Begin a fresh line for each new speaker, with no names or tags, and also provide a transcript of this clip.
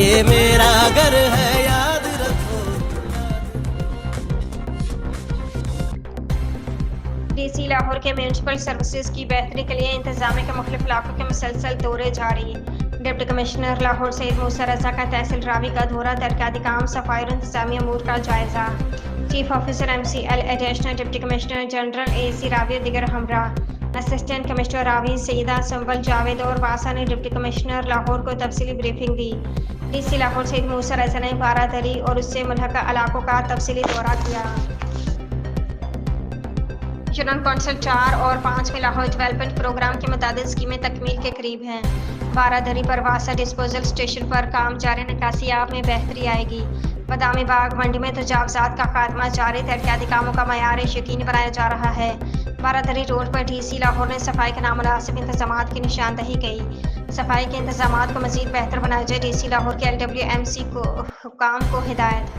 یہ میرا گھر ہے یاد رکھو.
ڈی سی لاہور کے میونسپل سروسز کی بہتری کے لیے انتظامیہ کے مختلف علاقوں کے مسلسل دورے جاری. ڈپٹی کمشنر لاہور سید موسیٰ رضا کا تحصیل راوی کا دورہ، ترقیاتی کام، صفائی اور انتظامی امور کا جائزہ. Chief officer MCL additional deputy commissioner general AC راوی اور دیگر ہمراہ. اسسٹنٹ کمشنر راوی سیدہ سنبل جاوید اور واسا نے ڈپٹی کمشنر لاہور کو تفصیلی بریفنگ دی. ڈی سی لاہور سید موسیٰ رضا نے بارہ دری اور اس سے ملحقہ علاقوں کا تفصیلی دورہ کیا. یونین کونسل 4 اور 5 میں لاہور ڈیولپمنٹ پروگرام کی متعدد اسکیمیں تکمیل کے قریب ہیں. بارہ دری پر واسا ڈسپوزل اسٹیشن پر کام جاری، نکاسی آب میں بہتری آئے گی. بادامی باغ منڈی میں تجاوزات کا خاتمہ جاری، ترقیاتی کاموں کا معیار یقینی بنایا جا رہا ہے. بارہ دری روڈ پر ڈی سی لاہور نے صفائی کے نامناسب انتظامات کی نشاندہی کی. صفائی کے انتظامات کو مزید بہتر بنایا جائے. ڈی سی لاہور کے LWMC کو حکام کو ہدایت.